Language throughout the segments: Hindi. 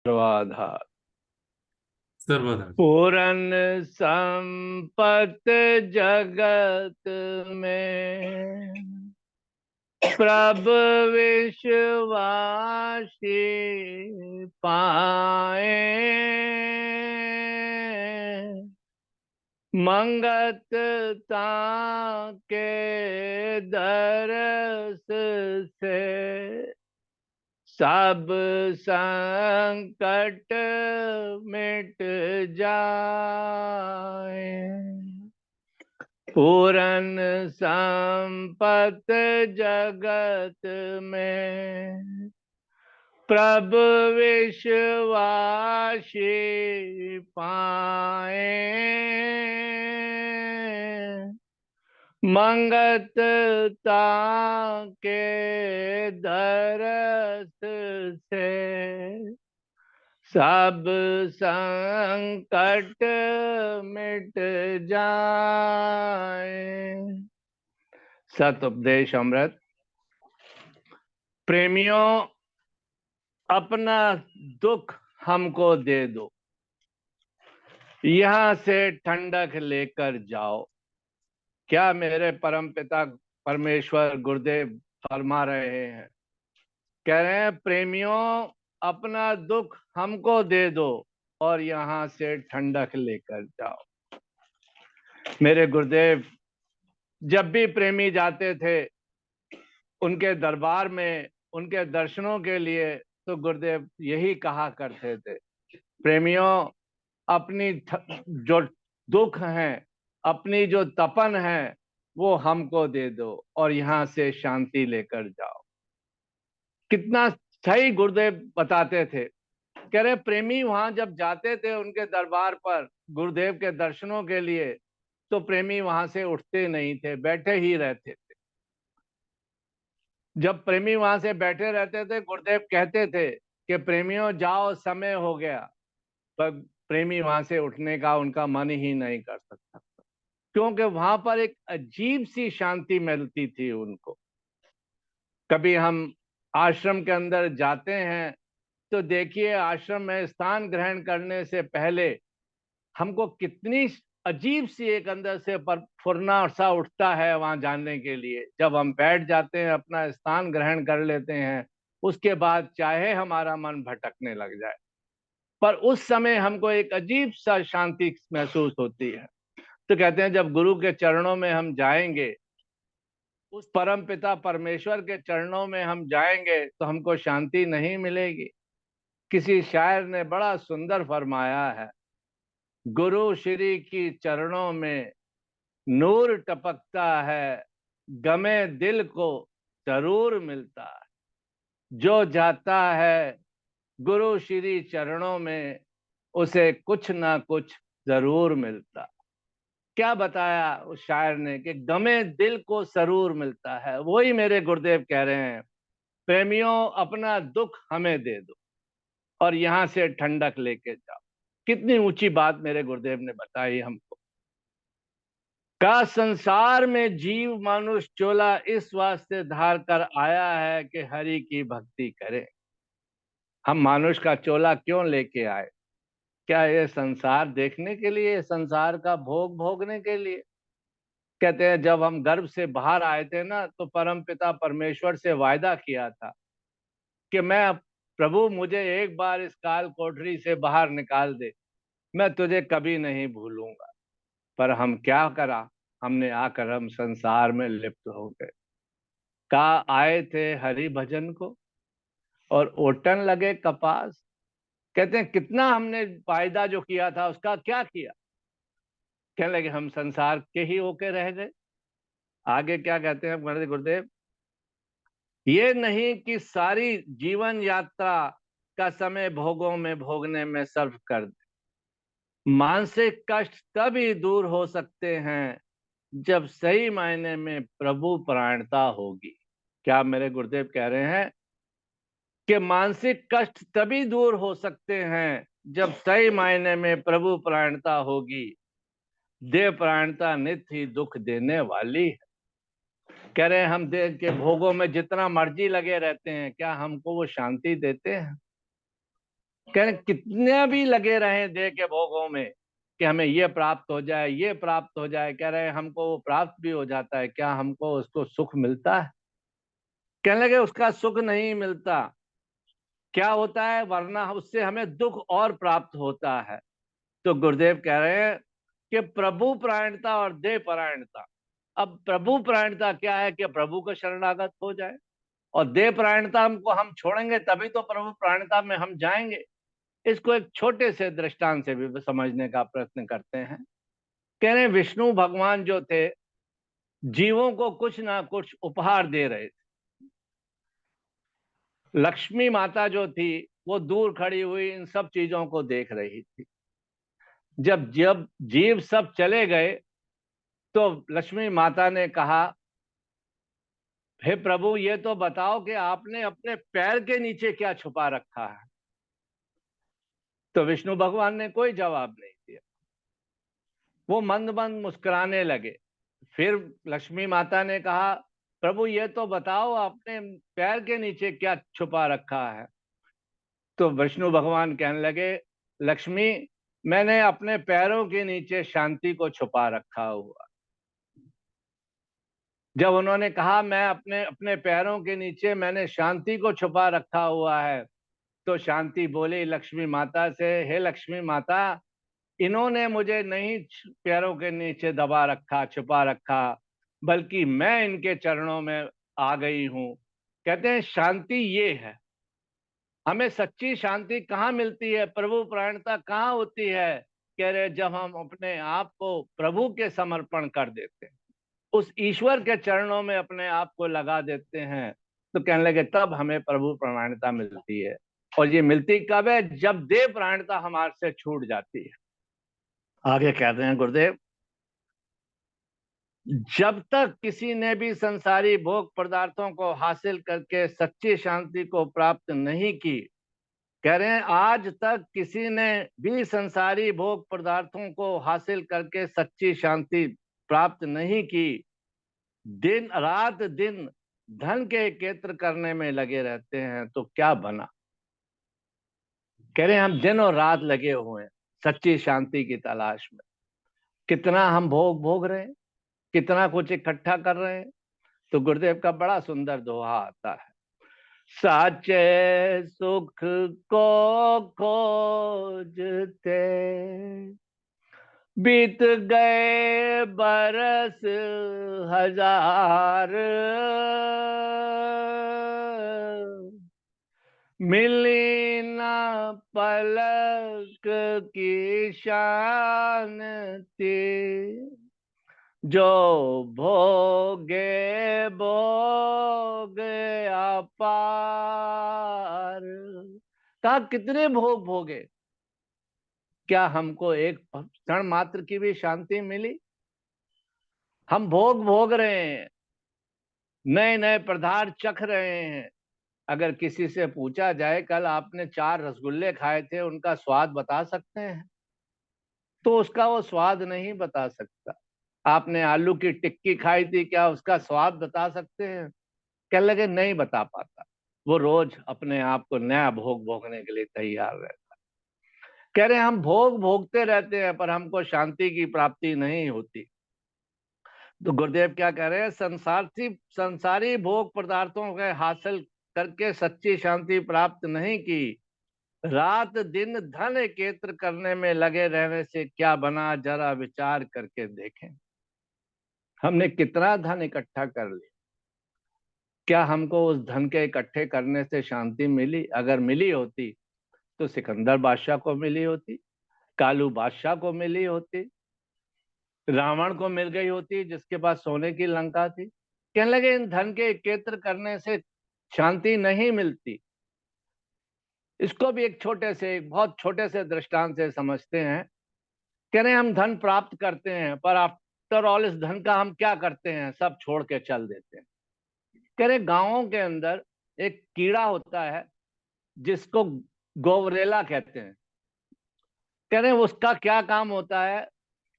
सर्वाधार सर्वदा। पूरन संपत जगत में प्रभ विश्वासी पाए। मंगत ताके दरस से सब संकट मिट जाए। पूरन संपत जगत में प्रभु विश्वासी पाए। मंगत ताके दरस से सब संकट मिट जाए। सत उपदेश अमृत। प्रेमियों, अपना दुख हमको दे दो, यहां से ठंडक लेकर जाओ। क्या मेरे परम पिता परमेश्वर गुरुदेव फरमा रहे हैं। कह रहे हैं, प्रेमियों, अपना दुख हमको दे दो और यहां से ठंडक लेकर जाओ। मेरे गुरुदेव जब भी प्रेमी जाते थे उनके दरबार में उनके दर्शनों के लिए, तो गुरुदेव यही कहा करते थे, प्रेमियों, अपनी जो दुख है, अपनी जो तपन है, वो हमको दे दो और यहां से शांति लेकर जाओ। कितना सही गुरुदेव बताते थे। कह रहे प्रेमी वहां जब जाते थे उनके दरबार पर गुरुदेव के दर्शनों के लिए, तो प्रेमी वहां से उठते नहीं थे, बैठे ही रहते थे। जब प्रेमी वहां से बैठे रहते थे, गुरुदेव कहते थे कि प्रेमियों जाओ, समय हो गया। पर प्रेमी वहां से उठने का उनका मन ही नहीं कर सकता, क्योंकि वहां पर एक अजीब सी शांति मिलती थी उनको। कभी हम आश्रम के अंदर जाते हैं तो देखिए, आश्रम में स्थान ग्रहण करने से पहले हमको कितनी अजीब सी एक अंदर से पर फुरना सा उठता है वहां जाने के लिए। जब हम बैठ जाते हैं, अपना स्थान ग्रहण कर लेते हैं, उसके बाद चाहे हमारा मन भटकने लग जाए, पर उस समय हमको एक अजीब सा शांति महसूस होती है। तो कहते हैं, जब गुरु के चरणों में हम जाएंगे, उस परम पिता परमेश्वर के चरणों में हम जाएंगे, तो हमको शांति नहीं मिलेगी। किसी शायर ने बड़ा सुंदर फरमाया है, गुरु श्री की चरणों में नूर टपकता है, गमे दिल को जरूर मिलता है। जो जाता है गुरु श्री चरणों में, उसे कुछ ना कुछ जरूर मिलता। क्या बताया उस शायर ने कि गमे दिल को जरूर मिलता है। वही मेरे गुरुदेव कह रहे हैं, प्रेमियों, अपना दुख हमें दे दो और यहां से ठंडक लेके जाओ। कितनी ऊंची बात मेरे गुरुदेव ने बताई हमको। का संसार में जीव मानुष चोला इस वास्ते धार कर आया है कि हरि की भक्ति करे। हम मानुष का चोला क्यों लेके आए? क्या ये संसार देखने के लिए, संसार का भोग भोगने के लिए? कहते हैं, जब हम गर्भ से बाहर आए थे ना, तो परम पिता परमेश्वर से वायदा किया था कि मैं, प्रभु, मुझे एक बार इस काल कोठरी से बाहर निकाल दे, मैं तुझे कभी नहीं भूलूंगा। पर हम क्या करा, हमने आकर हम संसार में लिप्त हो गए। कहा आए थे हरि भजन को और ओटन लगे कपास। कहते हैं, कितना हमने वायदा जो किया था उसका क्या किया? कहने लगे हम संसार के ही होके रह गए। आगे क्या कहते हैं हमारे गुरुदेव, ये नहीं कि सारी जीवन यात्रा का समय भोगों में भोगने में सर्व कर दे। मानसिक कष्ट तभी दूर हो सकते हैं जब सही मायने में प्रभु परायणता होगी। क्या मेरे गुरुदेव कह रहे हैं कि मानसिक कष्ट तभी दूर हो सकते हैं जब सही मायने में प्रभु परायणता होगी। देह परायणता नित्य ही दुख देने वाली है। कह रहे हैं, हम देह के भोगों में जितना मर्जी लगे रहते हैं, क्या हमको वो शांति देते हैं? कह रहे कितने भी लगे रहे देह के भोगों में कि हमें ये प्राप्त हो जाए, ये प्राप्त हो जाए, कह रहे हमको वो प्राप्त भी हो जाता है, क्या हमको उसको सुख मिलता है? कहने लगे उसका सुख नहीं मिलता। क्या होता है? वरना उससे हमें दुख और प्राप्त होता है। तो गुरुदेव कह रहे हैं कि प्रभु परायणता और देह परायणता। अब प्रभु परायणता क्या है? कि प्रभु को शरणागत हो जाए, और देह परायणता हमको हम छोड़ेंगे तभी तो प्रभु परायणता में हम जाएंगे। इसको एक छोटे से दृष्टांत से भी समझने का प्रयत्न करते हैं। कह रहे हैं विष्णु भगवान जो थे, जीवों को कुछ ना कुछ उपहार दे रहे थे। लक्ष्मी माता जो थी वो दूर खड़ी हुई इन सब चीजों को देख रही थी। जब जब जीव सब चले गए तो लक्ष्मी माता ने कहा, हे प्रभु ये तो बताओ कि आपने अपने पैर के नीचे क्या छुपा रखा है? तो विष्णु भगवान ने कोई जवाब नहीं दिया। वो मंद मंद मुस्कुराने लगे। फिर लक्ष्मी माता ने कहा, प्रभु ये तो बताओ आपने पैर के नीचे क्या छुपा रखा है? तो विष्णु भगवान कहने लगे, लक्ष्मी मैंने अपने पैरों के नीचे शांति को छुपा रखा हुआ। जब उन्होंने कहा मैं अपने अपने पैरों के नीचे मैंने शांति को छुपा रखा हुआ है, तो शांति बोली लक्ष्मी माता से, हे लक्ष्मी माता, इन्होंने मुझे नहीं पैरों के नीचे दबा रखा, छुपा रखा, बल्कि मैं इनके चरणों में आ गई हूं। कहते हैं शांति ये है। हमें सच्ची शांति कहाँ मिलती है? प्रभु परायणता कहाँ होती है? कह रहे जब हम अपने आप को प्रभु के समर्पण कर देते हैं, उस ईश्वर के चरणों में अपने आप को लगा देते हैं, तो कहने लगे तब हमें प्रभु परायणता मिलती है। और ये मिलती कब है? जब देह परायणता हमारे से छूट जाती है। आगे कहते हैं गुरुदेव, जब तक किसी ने भी संसारी भोग पदार्थों को हासिल करके सच्ची शांति को प्राप्त नहीं की, कह रहे हैं आज तक किसी ने भी संसारी भोग पदार्थों को हासिल करके सच्ची शांति प्राप्त नहीं की, दिन रात दिन धन के एकत्र करने में लगे रहते हैं, तो क्या बना? कह रहे हैं हम दिन और रात लगे हुए हैं सच्ची शांति की तलाश में। कितना हम भोग भोग रहे हैं, कितना कुछ इकट्ठा कर रहे हैं। तो गुरुदेव का बड़ा सुंदर दोहा आता है, साचे सुख को खोजते बीत गए बरस हजार, मिली ना पलक की शांति, जो भोगे भोग अपार। कहा कितने भोग भोगे, क्या हमको एक क्षण मात्र की भी शांति मिली? हम भोग भोग रहे हैं, नए नए पदार्थ चख रहे हैं। अगर किसी से पूछा जाए कल आपने 4 रसगुल्ले खाए थे, उनका स्वाद बता सकते हैं? तो उसका वो स्वाद नहीं बता सकता। आपने आलू की टिक्की खाई थी, क्या उसका स्वाद बता सकते हैं? कह लगे नहीं बता पाता। वो रोज अपने आप को नया भोग भोगने के लिए तैयार रहता। कह रहे हैं हम भोग भोगते रहते हैं पर हमको शांति की प्राप्ति नहीं होती। तो गुरुदेव क्या कह रहे हैं, संसारी भोग पदार्थों के हासिल करके सच्ची शांति प्राप्त नहीं की, रात दिन धन एकत्र करने में लगे रहने से क्या बना, जरा विचार करके देखें। हमने कितना धन इकट्ठा कर लिया, क्या हमको उस धन के इकट्ठे करने से शांति मिली? अगर मिली होती तो सिकंदर बादशाह को मिली होती, कालू बादशाह को मिली होती, रावण को मिल गई होती जिसके पास सोने की लंका थी। कहने लगे इन धन के एकत्र करने से शांति नहीं मिलती। इसको भी एक छोटे से, एक बहुत छोटे से दृष्टांत से समझते हैं। कह रहे हैं हम धन प्राप्त करते हैं पर आफ्टर ऑल इस धन का हम क्या करते हैं? सब छोड़ के चल देते हैं। कह रहे गांवों के अंदर एक कीड़ा होता है जिसको गोवरेला कहते हैं। कह रहे उसका क्या काम होता है?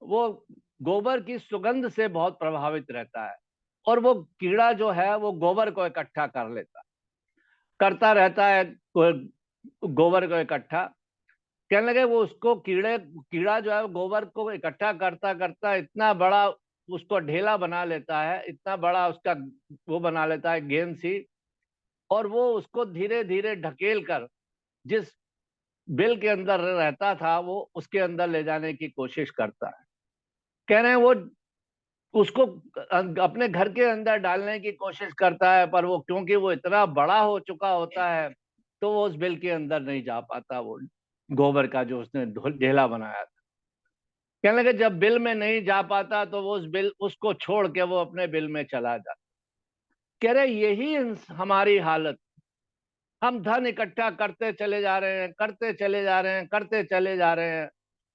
वो गोबर की सुगंध से बहुत प्रभावित रहता है, और वो कीड़ा जो है वो गोबर को इकट्ठा कर लेता, करता रहता है गोबर को इकट्ठा। कहने लगे वो उसको कीड़ा जो है वो गोबर को इकट्ठा करता करता इतना बड़ा उसको ढेला बना लेता है, इतना बड़ा उसका वो बना लेता है गेंद सी, और वो उसको धीरे धीरे ढकेल कर जिस बिल के अंदर रहता था वो उसके अंदर ले जाने की कोशिश करता है। कह रहे हैं वो उसको अपने घर के अंदर डालने की कोशिश करता है, पर वो क्योंकि वो इतना बड़ा हो चुका होता है तो वो उस बिल के अंदर नहीं जा पाता, वो गोबर का जो उसने ढेला बनाया था। कहने लगे जब बिल में नहीं जा पाता तो वो उस बिल उसको छोड़ के वो अपने बिल में चला जाता। कह रहे यही हमारी हालत, हम धन इकट्ठा करते चले जा रहे हैं, करते चले जा रहे हैं, करते चले जा रहे हैं।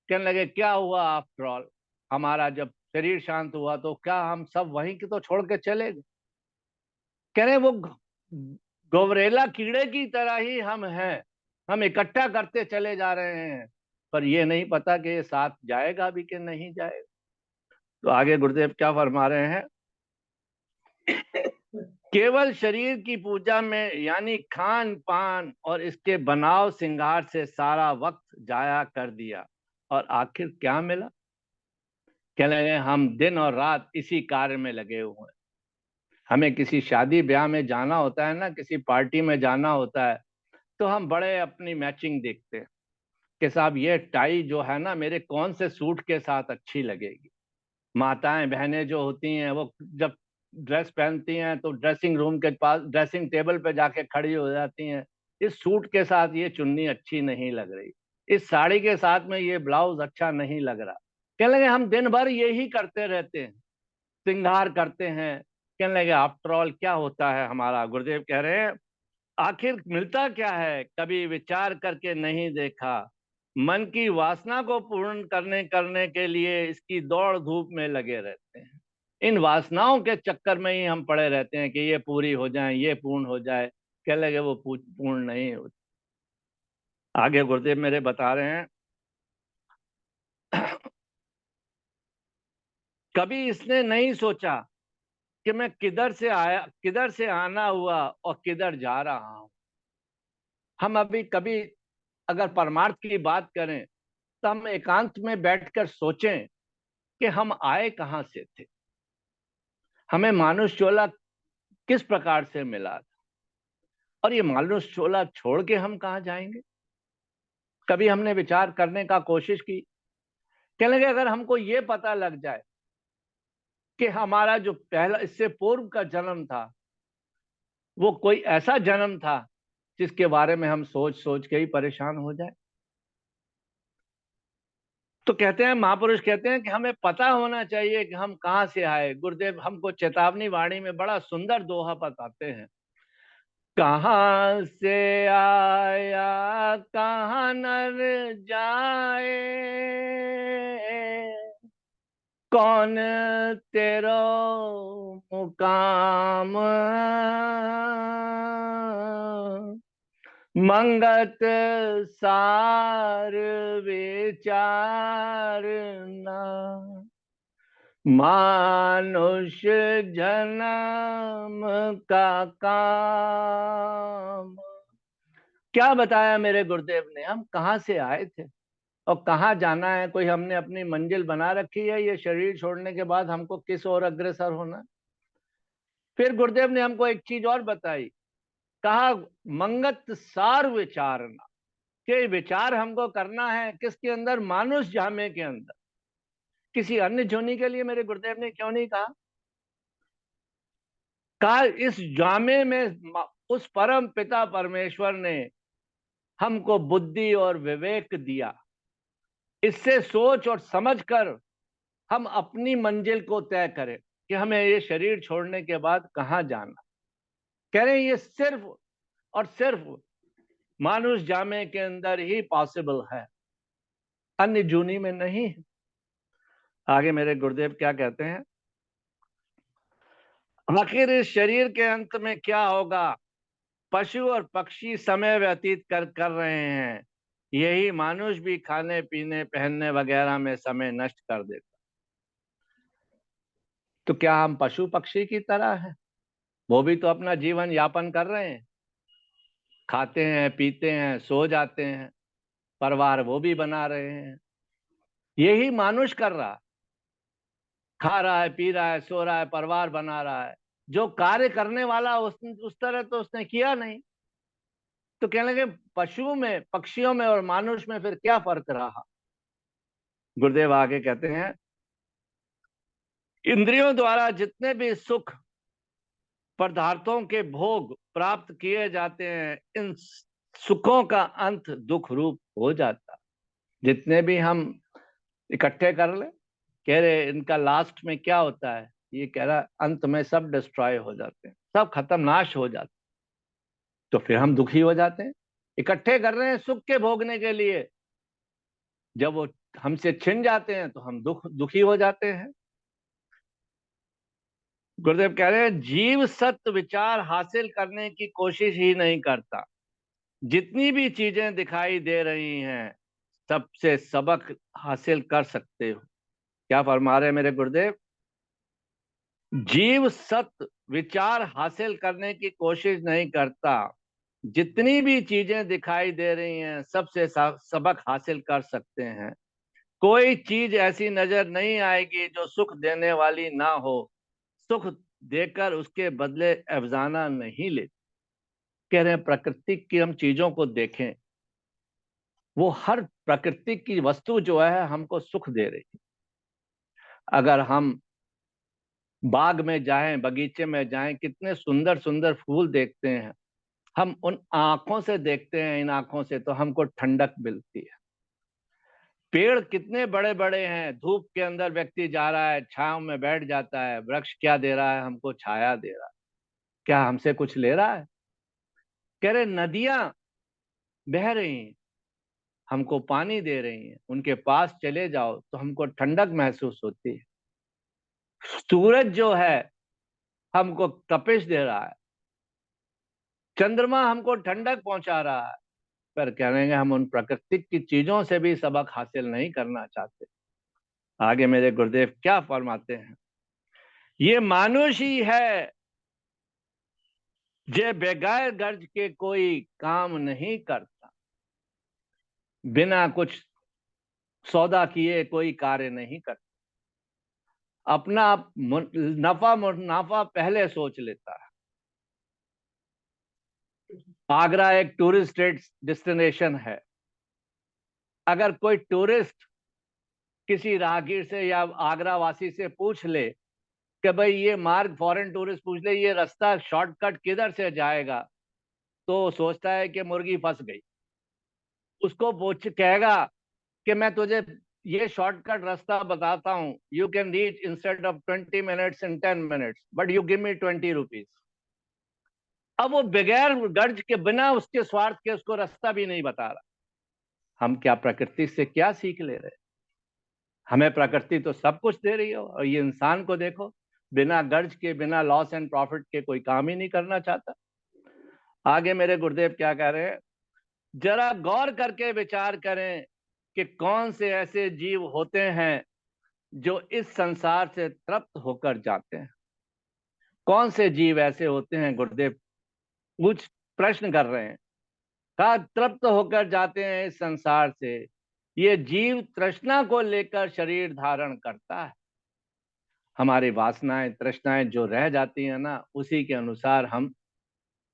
कहने लगे क्या हुआ आफ्टर ऑल, हमारा जब शरीर शांत हुआ तो क्या हम सब वहीं की तो छोड़ के चले गए। कह रहे वो गोवरेला कीड़े की तरह ही हम हैं, हम इकट्ठा करते चले जा रहे हैं, पर ये नहीं पता कि ये साथ जाएगा भी कि नहीं जाएगा। तो आगे गुरुदेव क्या फरमा रहे हैं, केवल शरीर की पूजा में यानी खान पान और इसके बनाव श्रृंगार से सारा वक्त जाया कर दिया, और आखिर क्या मिला। कह लगे हम दिन और रात इसी कार्य में लगे हुए हैं। हमें किसी शादी ब्याह में जाना होता है ना, किसी पार्टी में जाना होता है, तो हम बड़े अपनी मैचिंग देखते हैं कि साहब ये टाई जो है ना मेरे कौन से सूट के साथ अच्छी लगेगी। माताएं बहनें जो होती हैं वो जब ड्रेस पहनती हैं तो ड्रेसिंग रूम के पास ड्रेसिंग टेबल पे जाके खड़ी हो जाती हैं, इस सूट के साथ ये चुन्नी अच्छी नहीं लग रही, इस साड़ी के साथ में ये ब्लाउज अच्छा नहीं लग रहा। कहने लगे हम दिन भर यही करते रहते हैं, श्रृंगार करते हैं। कहने लगे आफ्टर ऑल क्या होता है हमारा। गुरुदेव कह रहे हैं आखिर मिलता क्या है, कभी विचार करके नहीं देखा। मन की वासना को पूर्ण करने करने के लिए इसकी दौड़ धूप में लगे रहते हैं, इन वासनाओं के चक्कर में ही हम पड़े रहते हैं कि ये पूरी हो जाए, ये पूर्ण हो जाए। कह लगे वो पूर्ण नहीं होती। आगे गुरुदेव मेरे बता रहे हैं कभी इसने नहीं सोचा कि मैं किधर से आया, किधर से आना हुआ और किधर जा रहा हूं। हम अभी कभी अगर परमार्थ की बात करें तो हम एकांत में बैठकर सोचें कि हम आए कहां से थे, हमें मानुष चोला किस प्रकार से मिला था, और ये मानुष चोला छोड़ के हम कहां जाएंगे। कभी हमने विचार करने का कोशिश की। कहने लगे अगर हमको ये पता लग जाए कि हमारा जो पहला इससे पूर्व का जन्म था वो कोई ऐसा जन्म था जिसके बारे में हम सोच सोच के ही परेशान हो जाए। तो कहते हैं महापुरुष कहते हैं कि हमें पता होना चाहिए कि हम कहां से आए। गुरुदेव हमको चेतावनी वाणी में बड़ा सुंदर दोहा बताते हैं, कहां से आया कहां नर जाए, कौन तेरो मुकाम, मंगत सार विचारना, मानुष जन्म का काम। क्या बताया मेरे गुरुदेव ने, हम कहाँ से आए थे और कहाँ जाना है। कोई हमने अपनी मंजिल बना रखी है, ये शरीर छोड़ने के बाद हमको किस ओर अग्रसर होना। फिर गुरुदेव ने हमको एक चीज और बताई, कहा मंगत सार विचारना, कि विचार हमको करना है किसके अंदर, मानुष जामे के अंदर। किसी अन्य जोनी के लिए मेरे गुरुदेव ने क्यों नहीं कहा। कहा इस जामे में उस परम पिता परमेश्वर ने हमको बुद्धि और विवेक दिया, इससे सोच और समझ कर हम अपनी मंजिल को तय करें कि हमें ये शरीर छोड़ने के बाद कहां जाना। कह रहे हैं ये सिर्फ और सिर्फ मानुष जामे के अंदर ही पॉसिबल है, अन्य जूनी में नहीं है। आगे मेरे गुरुदेव क्या कहते हैं, आखिर इस शरीर के अंत में क्या होगा। पशु और पक्षी समय व्यतीत कर रहे हैं, यही मानुष भी खाने पीने पहनने वगैरह में समय नष्ट कर देता। तो क्या हम पशु पक्षी की तरह हैं, वो भी तो अपना जीवन यापन कर रहे हैं, खाते हैं पीते हैं सो जाते हैं। परिवार वो भी बना रहे हैं। यही मानुष कर रहा है, खा रहा है, पी रहा है, सो रहा है, परिवार बना रहा है। जो कार्य करने वाला उस तरह तो उसने किया नहीं। तो कहने लगे पशुओं में, पक्षियों में और मानुष में फिर क्या फर्क रहा? गुरुदेव आगे कहते हैं, इंद्रियों द्वारा जितने भी सुख पदार्थों के भोग प्राप्त किए जाते हैं, इन सुखों का अंत दुख रूप हो जाता। जितने भी हम इकट्ठे कर ले, कह रहे इनका लास्ट में क्या होता है? ये कह रहा अंत में सब डिस्ट्रॉय हो जाते हैं, सब खत्म, नाश हो जाते हैं। तो फिर हम दुखी हो जाते हैं। इकट्ठे कर रहे हैं सुख के भोगने के लिए, जब वो हमसे छिन जाते हैं तो हम दुखी हो जाते हैं। गुरुदेव कह रहे हैं, जीव सत्य विचार हासिल करने की कोशिश ही नहीं करता। जितनी भी चीजें दिखाई दे रही हैं, सबसे सबक हासिल कर सकते हो। क्या फरमा रहे हैं मेरे गुरुदेव? जीव सत्य विचार हासिल करने की कोशिश नहीं करता। जितनी भी चीजें दिखाई दे रही हैं, सबसे सबक हासिल कर सकते हैं। कोई चीज ऐसी नजर नहीं आएगी जो सुख देने वाली ना हो। सुख देकर उसके बदले अफजाना नहीं लेती। कह रहे हैं प्रकृति की हम चीजों को देखें, वो हर प्रकृति की वस्तु जो है हमको सुख दे रही है। अगर हम बाग में जाएं, बगीचे में जाएं, कितने सुंदर सुंदर फूल देखते हैं। हम उन आंखों से देखते हैं, इन आंखों से तो हमको ठंडक मिलती है। पेड़ कितने बड़े बड़े हैं, धूप के अंदर व्यक्ति जा रहा है, छांव में बैठ जाता है। वृक्ष क्या दे रहा है? हमको छाया दे रहा है। क्या हमसे कुछ ले रहा है? कह रहे नदियां बह रही हैं, हमको पानी दे रही हैं। उनके पास चले जाओ तो हमको ठंडक महसूस होती है। सूरज जो है हमको तपिश दे रहा है, चंद्रमा हमको ठंडक पहुंचा रहा है। पर कहेंगे हम उन प्राकृतिक की चीजों से भी सबक हासिल नहीं करना चाहते। आगे मेरे गुरुदेव क्या फरमाते हैं, ये मानुष ही है जे बगैर गर्ज के कोई काम नहीं करता। बिना कुछ सौदा किए कोई कार्य नहीं करता। अपना नफा मुनाफा पहले सोच लेता है। आगरा एक टूरिस्ट डेस्टिनेशन है। अगर कोई टूरिस्ट किसी राहगीर से या आगरा वासी से पूछ ले कि भाई ये मार्ग, फॉरेन टूरिस्ट पूछ ले ये रास्ता शॉर्टकट किधर से जाएगा, तो सोचता है कि मुर्गी फंस गई। उसको पूछ कहेगा कि मैं तुझे ये शॉर्टकट रास्ता बताता हूँ, you can reach instead of 20 minutes in 10 minutes, but you give me 20 rupees. अब वो बगैर गर्ज के, बिना उसके स्वार्थ के उसको रास्ता भी नहीं बता रहा। हम क्या प्रकृति से क्या सीख ले रहे हैं? हमें प्रकृति तो सब कुछ दे रही हो, और ये इंसान को देखो, बिना गर्ज के, बिना लॉस एंड प्रॉफिट के कोई काम ही नहीं करना चाहता। आगे मेरे गुरुदेव क्या कह रहे हैं, जरा गौर करके विचार करें कि कौन से ऐसे जीव होते हैं जो इस संसार से तृप्त होकर जाते हैं। कौन से जीव ऐसे होते हैं? गुरुदेव कुछ प्रश्न कर रहे हैं। कहा तृप्त होकर जाते हैं इस संसार से। ये जीव तृष्णा को लेकर शरीर धारण करता है। हमारी वासनाएं, तृष्णाएं जो रह जाती हैं ना, उसी के अनुसार हम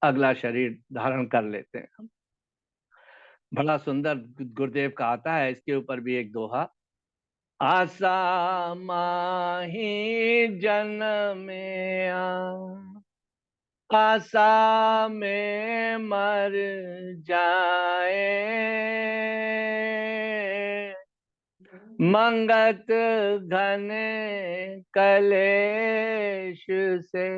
अगला शरीर धारण कर लेते हैं। बड़ा सुंदर गुरुदेव का आता है, इसके ऊपर भी एक दोहा। आसा माही जन्मया, आशा में मर जाए। मंगत घने कलेश से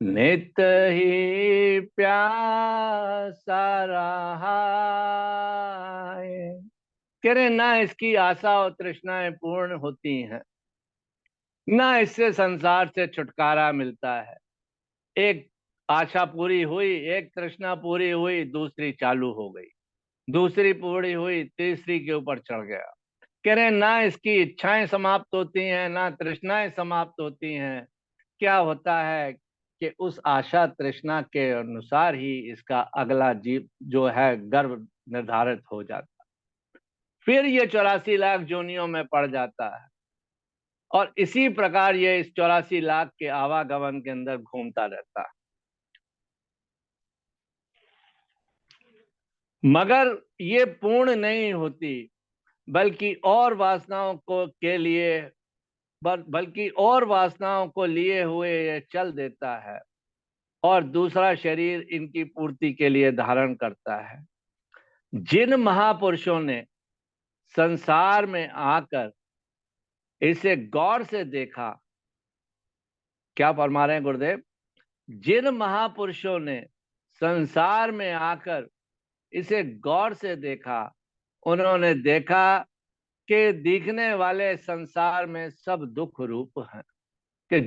नित ही प्यासा रहा है। कह रहे ना इसकी आशा और तृष्णाएं पूर्ण होती हैं, ना इससे संसार से छुटकारा मिलता है। एक आशा पूरी हुई, एक तृष्णा पूरी हुई, दूसरी चालू हो गई, दूसरी पूरी हुई, तीसरी के ऊपर चढ़ गया। कह रहे ना इसकी इच्छाएं समाप्त होती हैं, ना तृष्णाएं समाप्त होती हैं। क्या होता है कि उस आशा तृष्णा के अनुसार ही इसका अगला जीव जो है गर्भ निर्धारित हो जाता। फिर ये 84 लाख जोनियों में पड़ जाता है, और इसी प्रकार ये इस 84 लाख के आवागमन के अंदर घूमता रहता है। मगर ये पूर्ण नहीं होती, बल्कि और वासनाओं को के लिए बल्कि और वासनाओं को लिए हुए ये चल देता है, और दूसरा शरीर इनकी पूर्ति के लिए धारण करता है। जिन महापुरुषों ने संसार में आकर इसे गौर से देखा, क्या फरमा रहे हैं गुरुदेव, जिन महापुरुषों ने संसार में आकर इसे गौर से देखा, उन्होंने देखा कि दिखने वाले संसार में सब दुख रूप हैं, कि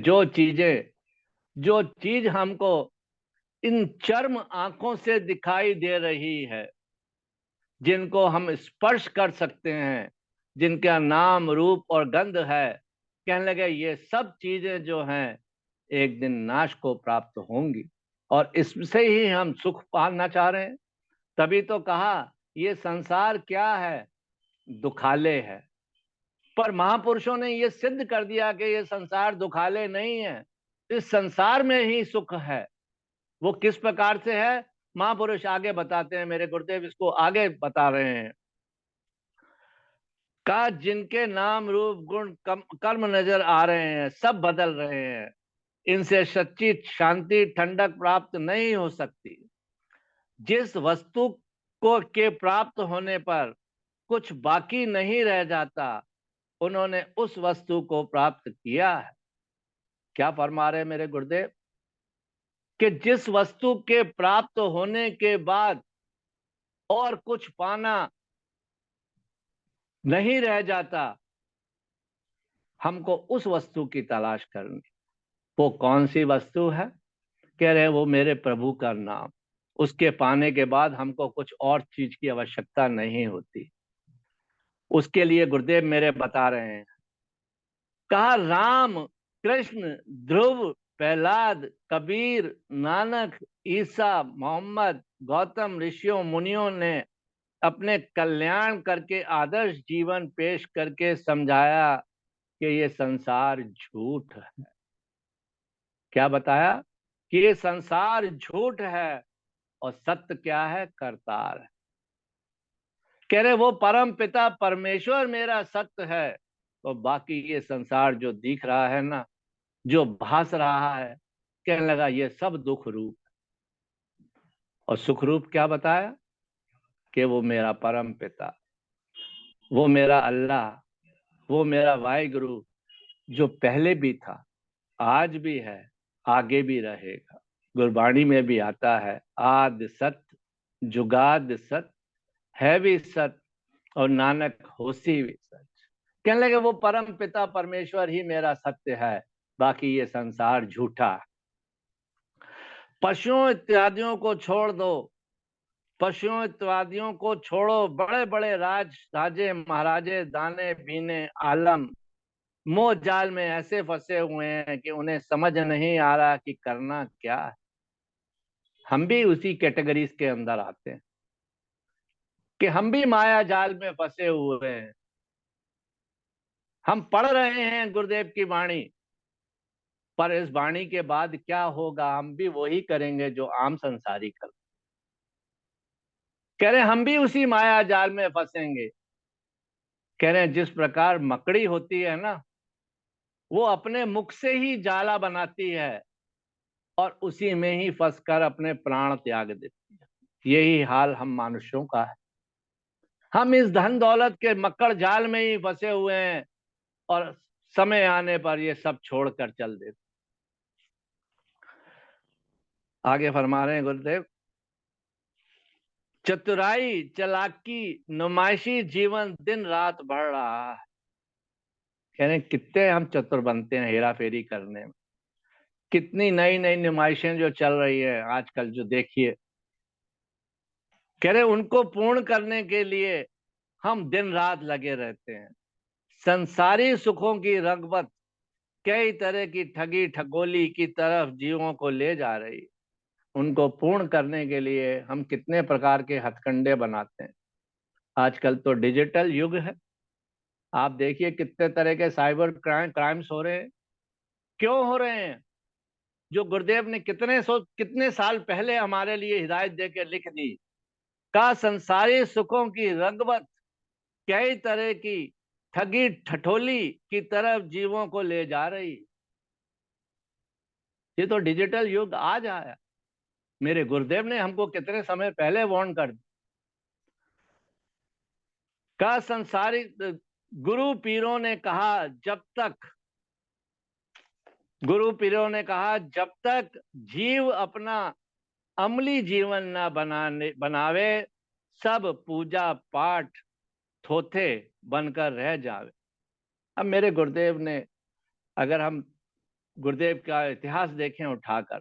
जो चीज हमको इन चर्म आंखों से दिखाई दे रही है, जिनको हम स्पर्श कर सकते हैं, जिनका नाम रूप और गंध है, कहने लगे ये सब चीजें जो हैं एक दिन नाश को प्राप्त होंगी, और इससे ही हम सुख पाना चाह रहे हैं। तभी तो कहा ये संसार क्या है, दुखाले है। पर महापुरुषों ने ये सिद्ध कर दिया कि ये संसार दुखाले नहीं है, इस संसार में ही सुख है। वो किस प्रकार से है, महापुरुष आगे बताते हैं, मेरे गुरुदेव इसको आगे बता रहे हैं। का जिनके नाम रूप गुण कर्म नजर आ रहे हैं, सब बदल रहे हैं, इनसे सच्ची शांति ठंडक प्राप्त नहीं हो सकती। जिस वस्तु को के प्राप्त होने पर कुछ बाकी नहीं रह जाता, उन्होंने उस वस्तु को प्राप्त किया है। क्या फरमा रहे मेरे गुरुदेव, कि जिस वस्तु के प्राप्त होने के बाद और कुछ पाना नहीं रह जाता, हमको उस वस्तु की तलाश करनी। वो कौन सी वस्तु है, कह रहे वो मेरे प्रभु का नाम। उसके पाने के बाद हमको कुछ और चीज की आवश्यकता नहीं होती। उसके लिए गुरुदेव मेरे बता रहे हैं, कहा राम कृष्ण ध्रुव प्रहलाद कबीर नानक ईसा मोहम्मद गौतम ऋषियों मुनियों ने अपने कल्याण करके आदर्श जीवन पेश करके समझाया कि ये संसार झूठ है। क्या बताया, कि ये संसार झूठ है और सत्य क्या है, करतार है। कह रहे वो परम पिता परमेश्वर मेरा सत्य है, तो बाकी ये संसार जो दिख रहा है ना, जो भास रहा है, कहने लगा ये सब दुख रूप। और सुख रूप क्या बताया, कि वो मेरा परम पिता, वो मेरा अल्लाह, वो मेरा वाहिगुरु, जो पहले भी था, आज भी है, आगे भी रहेगा। गुरबाणी में भी आता है, आद सत्य जुगाद सत्य है भी सत्य, और नानक होसी भी सच। कहने लगे वो परम पिता परमेश्वर ही मेरा सत्य है, बाकी ये संसार झूठा। पशुओं इत्यादियों को छोड़ दो, पशुओं इत्यादियों को छोड़ो, बड़े बड़े राजे महाराजे दाने बीने आलम मोह जाल में ऐसे फंसे हुए हैं कि उन्हें समझ नहीं आ रहा कि करना क्या है। हम भी उसी कैटेगरी के अंदर आते हैं कि हम भी माया जाल में फंसे हुए हैं। हम पढ़ रहे हैं गुरुदेव की वाणी, पर इस वाणी के बाद क्या होगा, हम भी वही करेंगे जो आम संसारी कर। कह रहे हम भी उसी माया जाल में फंसेंगे। कह रहे हैं जिस प्रकार मकड़ी होती है ना, वो अपने मुख से ही जाला बनाती है और उसी में ही फंसकर अपने प्राण त्याग देती है। यही हाल हम मनुष्यों का है। हम इस धन दौलत के मक्कड़ जाल में ही फंसे हुए हैं, और समय आने पर ये सब छोड़कर चल देते। आगे फरमा रहे हैं गुरुदेव, चतुराई चालाकी नुमाइशी जीवन दिन रात बढ़ रहा है। कह रहे कितने हम चतुर बनते हैं हेरा फेरी करने में। कितनी नई नई नुमाइशें जो चल रही है आजकल, जो देखिए, कह रहे उनको पूर्ण करने के लिए हम दिन रात लगे रहते हैं। संसारी सुखों की रगबत कई तरह की ठगी ठगोली की तरफ जीवों को ले जा रही। उनको पूर्ण करने के लिए हम कितने प्रकार के हथकंडे बनाते हैं। आजकल तो डिजिटल युग है। आप देखिए कितने तरह के साइबर क्राइम्स हो रहे हैं। क्यों हो रहे हैं? जो गुरुदेव ने कितने साल पहले हमारे लिए हिदायत देकर लिख दी, का संसारी सुखों की रगबत कई तरह की ठगी ठठोली की तरफ जीवों को ले जा रही। ये तो डिजिटल युग आज आया। मेरे गुरुदेव ने हमको कितने समय पहले वार्न कर दिया। का संसारिक गुरु पीरों ने कहा जब तक गुरु पीरों ने कहा जब तक जीव अपना अमली जीवन न बनावे, सब पूजा पाठ थोथे बनकर रह जावे। अब मेरे गुरुदेव ने, अगर हम गुरुदेव का इतिहास देखें उठाकर,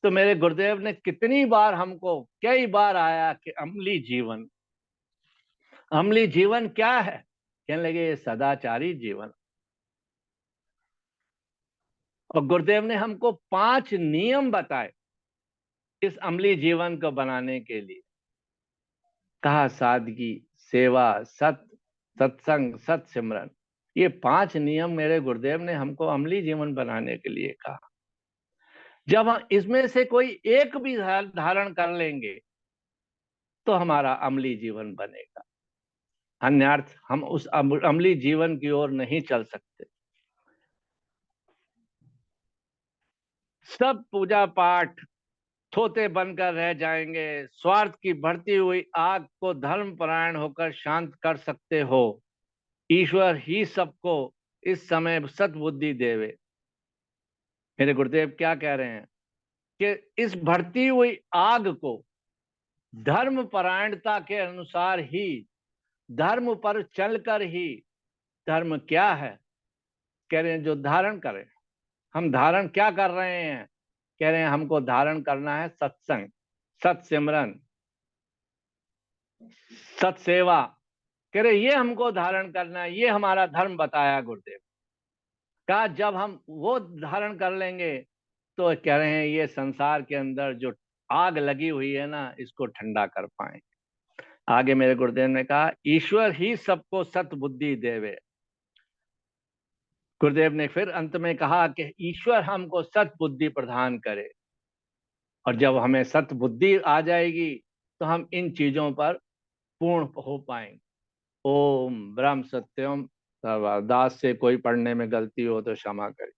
तो मेरे गुरुदेव ने कितनी बार हमको, कई बार आया कि अमली जीवन, अमली जीवन क्या है? कहने लगे ये सदाचारी जीवन। और गुरुदेव ने हमको 5 नियम बताए इस अमली जीवन को बनाने के लिए। कहा सादगी, सेवा, सत्संग, सत सिमरन। ये 5 नियम मेरे गुरुदेव ने हमको अमली जीवन बनाने के लिए कहा। जब हम इसमें से कोई एक भी धारण कर लेंगे तो हमारा अमली जीवन बनेगा, अन्यर्थ हम उस अमली जीवन की ओर नहीं चल सकते। सब पूजा पाठ थोते बनकर रह जाएंगे। स्वार्थ की बढ़ती हुई आग को धर्म परायण होकर शांत कर सकते हो। ईश्वर ही सबको इस समय सद्बुद्धि देवे। मेरे गुरुदेव क्या कह रहे हैं कि इस बढ़ती हुई आग को धर्म परायणता के अनुसार ही, धर्म पर चलकर ही, धर्म क्या है? कह रहे हैं जो धारण करें। हम धारण क्या कर रहे हैं? कह रहे हैं हमको धारण करना है सत्संग, सत सिमरन, सत सेवा। कह रहे ये हमको धारण करना है, ये हमारा धर्म बताया गुरुदेव का। जब हम वो धारण कर लेंगे तो कह रहे हैं ये संसार के अंदर जो आग लगी हुई है ना, इसको ठंडा कर पाए। आगे मेरे गुरुदेव ने कहा ईश्वर ही सबको सत बुद्धि देवे। गुरुदेव ने फिर अंत में कहा कि ईश्वर हमको सत बुद्धि प्रदान करे। और जब हमें सत बुद्धि आ जाएगी तो हम इन चीजों पर पूर्ण हो पाएंगे। ओम ब्रह्म सत्यम। दास से कोई पढ़ने में गलती हो तो क्षमा करें।